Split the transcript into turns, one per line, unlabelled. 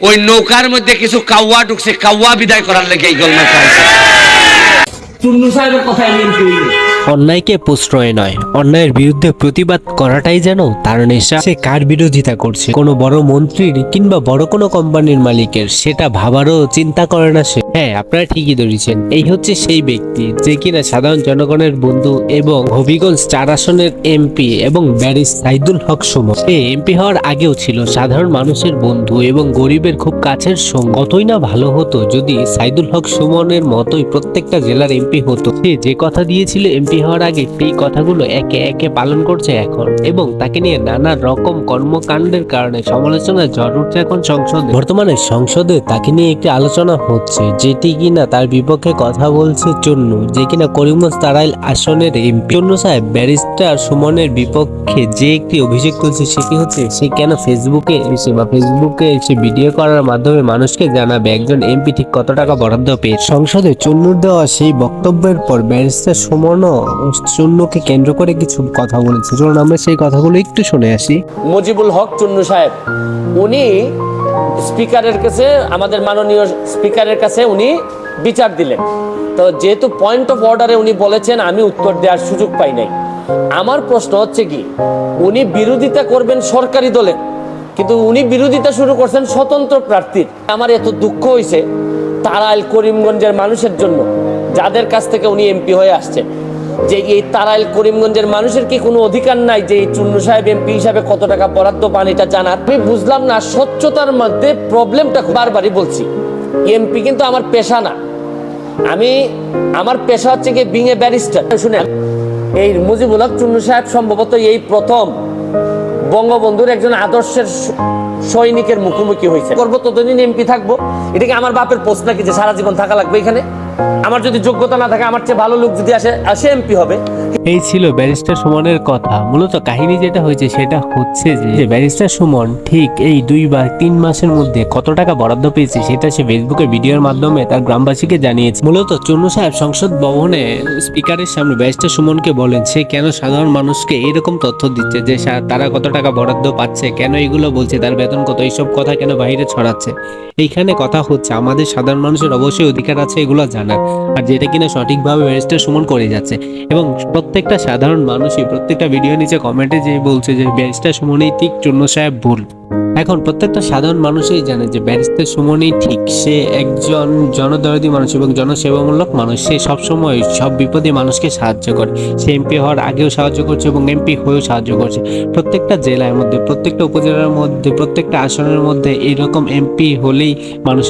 ওই নৌকার মধ্যে কিছু কাউয়া ঢুকছে, কাউয়া বিদায় করার লেগে এই গোলমাল খাইছে।
চুন্নু সাহেবের কথা এমন কইল।
অন্যায়কে প্রশ্রয় নয়, অন্যায়ের বিরুদ্ধে প্রতিবাদ করাটাই যেন তার নেশা। সে কার বিরোধিতা করছে, কোনো বড় মন্ত্রীর কিংবা বড় কোনো কোম্পানির মালিকের, সেটা ভাবারও চিন্তা করে না সে। হ্যাঁ, আপনারা ঠিকই ধরেছেন, এই হচ্ছে সেই ব্যক্তি যে কিনা সাধারণ জনগণের বন্ধু এবং হবিগঞ্জ 4 আসনের এমপি এবং ব্যারিস্টার সাইদুল হক সুমন। সে এমপি হওয়ার আগেও ছিল সাধারণ মানুষের বন্ধু এবং গরিবের খুব কাছের সঙ্গ। কতই না ভালো হতো যদি সাইদুল হক সুমনের মতোই প্রত্যেকটা জেলার এমপি হতো। সে যে কথা দিয়েছিল এমপি হওয়ার আগে, সেই কথাগুলো একে একে পালন করছে এখন, এবং তাকে নিয়ে নানা রকম কর্মকাণ্ডের কারণে সমালোচনার ঝড় উঠছে এখন সংসদে। বর্তমানে সংসদে তাকে নিয়ে একটি আলোচনা হচ্ছে, যেটি কিনা তার বিপক্ষে কথা বলছে চন্নু, যে কিনা করিমগঞ্জ তারাইল আসনের এমপি। চন্নু সাহেব ব্যারিস্টার সুমনের বিপক্ষে যে একটি অভিযোগ তুলছে, সেটি হচ্ছে সে কেন ফেসবুকে এসে ভিডিও করার মাধ্যমে মানুষকে জানাবে একজন এমপি ঠিক কত টাকা বরাদ্দ পেয়ে। সংসদে চন্নুর দেওয়া সেই বক্তব্যের পর ব্যারিস্টার সুমনও চন্নুকে কেন্দ্র করে কিছু কথা বলেছে। চলুন আমরা সেই কথাগুলো একটু শুনে আসি।
মুজিবুল হক চুন্নু সাহেব, উনি স্পিকারের কাছে, আমাদের মাননীয় স্পিকারের কাছে উনি বিচার দিলেন। তো যেহেতু পয়েন্ট অফ অর্ডারে উনি বলেছেন, আমি উত্তর দেওয়ার সুযোগ পাই নাই। আমার প্রশ্ন হচ্ছে কি, উনি বিরোধিতা করবেন সরকারি দলের, কিন্তু উনি বিরোধিতা শুরু করছেন স্বতন্ত্র প্রার্থীর। আমার এত দুঃখ হয়েছে তারাইল করিমগঞ্জের মানুষের জন্য, যাদের কাছ থেকে উনি এমপি হয়ে আসছেন, যে এই তারাইল করিমগঞ্জের মানুষের কি কোনো অধিকার নাই যে এই চুন্নু সাহেব এমপি হিসাবে কত টাকা বরাদ্দ পান এটা জানার? আমি বুঝলাম না স্বচ্ছতার মধ্যে প্রবলেমটা। বারবারই বলছি, এমপি কিন্তু আমার পেশা না। আমার পেশা হচ্ছে কি বিং এ ব্যারিস্টার। শুনেন, এই মুজিবুল হক চুন্নু সাহেব সম্ভবত এই প্রথম বঙ্গবন্ধুর একজন আদর্শের সৈনিকের মুখোমুখি হয়েছে। করবো ততদিন এমপি থাকবো, এটা কি আমার বাপের পোস্ট নাকি যে সারা জীবন থাকা লাগবে এখানে? আমার যদি যোগ্যতা না থাকে, আমার চেয়ে ভালো লোক যদি আসে এমপি হবে।
এই ছিল ব্যারিস্টার সুমনের কথা। মূলত কাহিনী যেটা হয়েছে সেটা হচ্ছে যে ব্যারিস্টার সুমন ঠিক এই 2 বা 3 মাসের মধ্যে কত টাকা বরাদ্দ পেয়েছে সেটা সে ফেসবুকে ভিডিওর মাধ্যমে তার গ্রামবাসীকে জানিয়েছে। মূলত চন্নু সাহেব সংসদ ভবনে স্পিকারের সামনে ব্যারিস্টার সুমনকে বলেন সে কেন সাধারণ মানুষকে এরকম তথ্য দিচ্ছে, যে তারা কত টাকা বরাদ্দ পাচ্ছে, কেন এগুলো বলছে, তার বেতন কত, এইসব কথা কেন বাইরে ছড়াচ্ছে। এইখানে কথা হচ্ছে আমাদের সাধারণ মানুষের অবশ্যই অধিকার আছে এগুলো জানার, আর যেটা কিনা সঠিকভাবে ব্যারিস্টার সুমন করে যাচ্ছে। এবং প্রত্যেকটা সাধারণ মানুষই প্রত্যেকটা ভিডিও নিচে কমেন্টে যে বলছে যে ব্যারিস্টার সুমনই ঠিক, চন্নু সাহেব ভুল। এখন প্রত্যেকটা সাধারণ মানুষই জানে যে ব্যারিস্টার সুমনই ঠিক। সে একজন জনদরদী মানুষ এবং জনসেবামূলক মানুষ। সে সবসময় সব বিপদে মানুষকে সাহায্য করে। সে এমপি হওয়ার আগেও সাহায্য করছে এবং এমপি হয়েও সাহায্য করছে। প্রত্যেকটা জেলার মধ্যে, প্রত্যেকটা উপজেলার মধ্যে, প্রত্যেকটা আসনের মধ্যে এরকম এমপি হলেই মানুষ